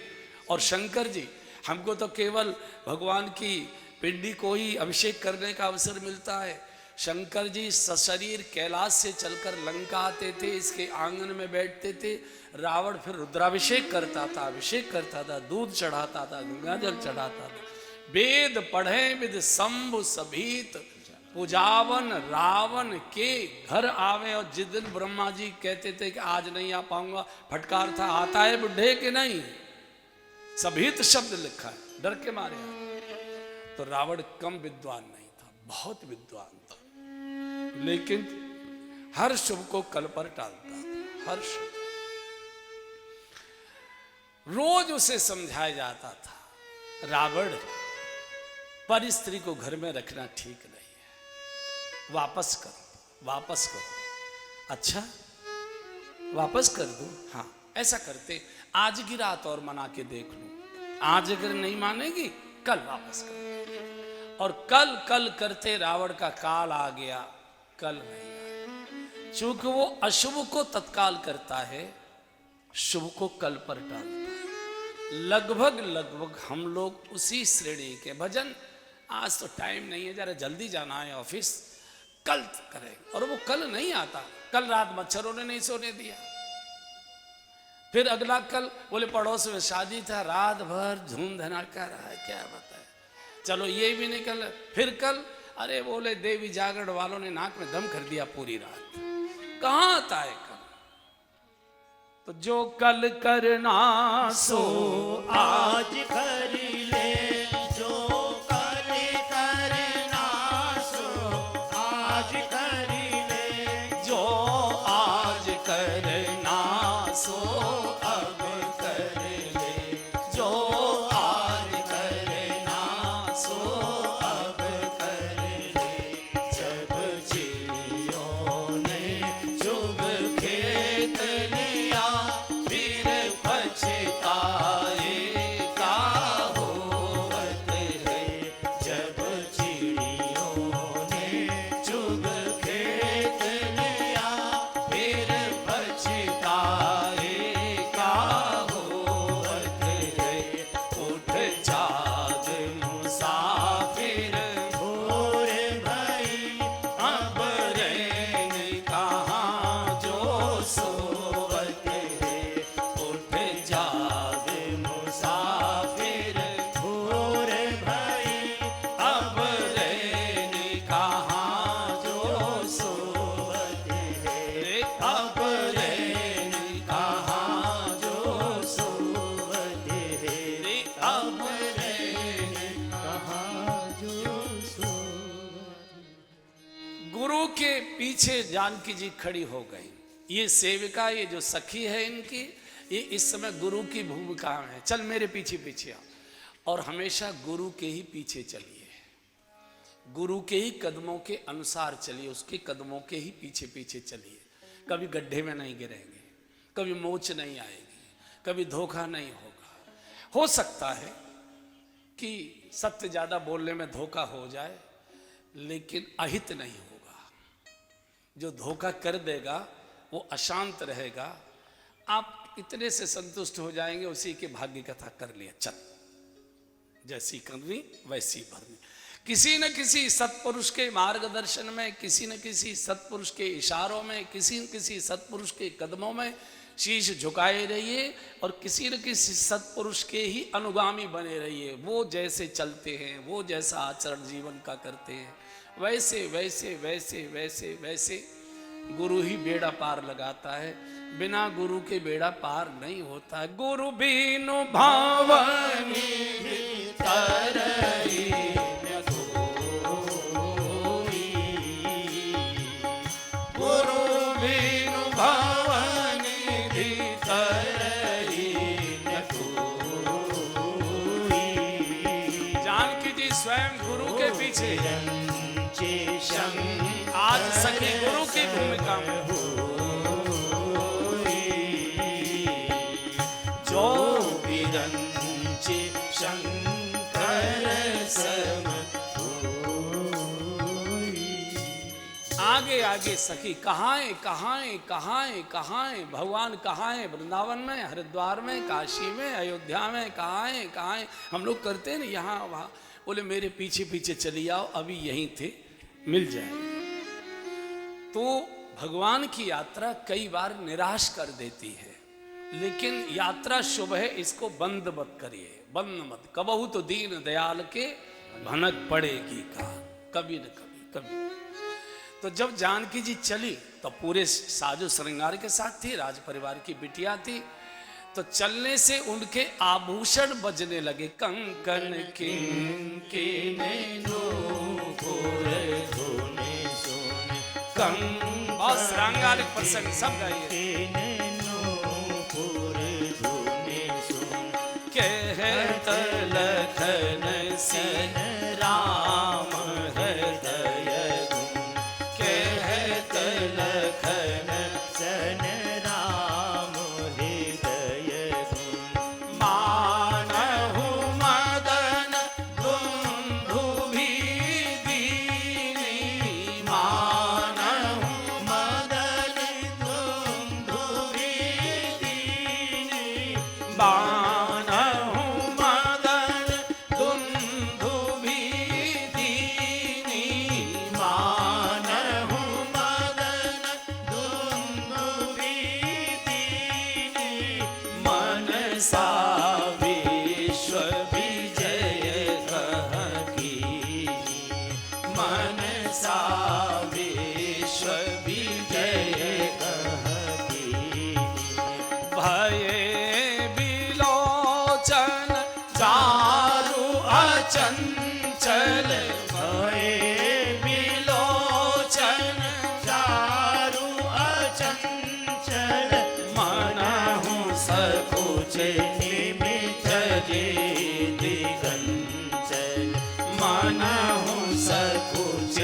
और शंकर जी, हमको तो केवल भगवान की पिंडी को ही अभिषेक करने का अवसर मिलता है। शंकर जी सशरीर कैलाश से चलकर लंका आते थे, इसके आंगन में बैठते थे। रावण फिर रुद्राभिषेक करता था, अभिषेक करता था, दूध चढ़ाता था, गंगाजल चढ़ाता था। वेद पढ़े विद शंभु सभीत, पूजावन रावण के घर आवे। और जिस दिन ब्रह्मा जी कहते थे कि आज नहीं आ पाऊंगा, फटकार था, आता है बुढ़े के नहीं, सभीत शब्द लिखा है, डर के मारे। तो रावण कम विद्वान नहीं था, बहुत विद्वान था, लेकिन हर शुभ को कल पर टालता था, हर शुभ। रोज उसे समझाया जाता था, रावण पर स्त्री को घर में रखना ठीक नहीं है, वापस करो, वापस करो। अच्छा वापस कर दूं? हाँ ऐसा करते, आज की रात और मना के देख लूं, आज अगर नहीं मानेगी कल वापस कर। और कल कल करते रावण का काल आ गया, कल नहीं आया। चूंकि वो अशुभ को तत्काल करता है, शुभ को कल पर टालता है। लगभग लगभग हम लोग उसी श्रेणी के। भजन आज तो टाइम नहीं है, जरा जल्दी जाना है ऑफिस, कल करें, और वो कल नहीं आता। कल रात मच्छरों ने नहीं सोने दिया, फिर अगला कल बोले पड़ोस में शादी था, रात भर धूम धनाका रहा है, क्या बताए, चलो ये भी निकल। फिर कल अरे बोले देवी जागरण वालों ने नाक में दम कर दिया पूरी रात। कहां आता है कल? तो जो कल करना सो आज कर ले, जो कल करना सो आज कर ले, जो आज करना सो अब कर ले, जो आज करना सो अब कर ले। जब चिड़ियों ने चुग खेत लिया, फिर पछताए का पीछे जानकी जी खड़ी हो गई। ये सेविका, ये जो सखी है इनकी, ये इस समय गुरु की भूमिका में है। चल मेरे पीछे पीछे आ, और हमेशा गुरु के ही पीछे चलिए, गुरु के ही कदमों के अनुसार चलिए, उसके कदमों के ही पीछे पीछे चलिए। कभी गड्ढे में नहीं गिरेंगे, कभी मोच नहीं आएगी, कभी धोखा नहीं होगा। हो सकता है कि सत्य ज्यादा बोलने में धोखा हो जाए, लेकिन अहित नहीं होगा। जो धोखा कर देगा वो अशांत रहेगा। आप इतने से संतुष्ट हो जाएंगे, उसी के भाग्य कथा कर लिया, चल जैसी करनी वैसी भरनी। किसी न किसी सत्पुरुष के मार्गदर्शन में, किसी न किसी सत्पुरुष के इशारों में, किसी न किसी सत्पुरुष के कदमों में शीश झुकाए रहिए और किसी न किसी सत्पुरुष के ही अनुगामी बने रहिए। वो जैसे चलते हैं, वो जैसा आचरण जीवन का करते हैं, वैसे वैसे वैसे वैसे वैसे गुरु ही बेड़ा पार लगाता है। बिना गुरु के बेड़ा पार नहीं होता है। गुरु बिनु भावनी तरई न कोई, गुरु बिनु भावनी तरई न कोई। जानकी जी स्वयं गुरु के पीछे, आज सखी गुरु की भूमिका में हो। जो विरंचे शंकर सम आगे आगे सखी कहाँ है, कहाँ है, कहाँ है, कहाँ है भगवान, कहाँ है? वृंदावन में, हरिद्वार में, काशी में, अयोध्या में, कहाँ है, कहाँ है? हम लोग करते हैं ना यहाँ वहाँ। बोले मेरे पीछे पीछे चली आओ, अभी यहीं थे, मिल जाए। तो भगवान की यात्रा कई बार निराश कर देती है, लेकिन यात्रा शुभ है, इसको बंद मत करिए, बंद मत। कबहू तो दीन दयाल के भनक पड़ेगी का, कभी न कभी कभी। तो जब जानकी जी चली तो पूरे साजो श्रृंगार के साथ थी, राज परिवार की बिटिया थी। तो चलने से उनके आभूषण बजने लगे, कंकन किनके बहुत श्रृंगारिक प्रसंग सब गाइए। कहत लखन सीन राम हृदय गुण, कहत लखन सन राम हृदय गुण। मानहु मदन दुंदुभि दीनी, मानहु मदन दुंदुभि दीनी, मानहु मदन दुंदुभि दीनी, मानहु मदन दुंदुभि दीनी। मनसा विश्व विजय कह कीनी, मनसा विश्व विजय कह कीनी। भये बिलोचन चारु अचंचल, भये बिलोचन चारु अचंचल। मनहु सकुच निमित जे दिगंचल, मनहु सकुच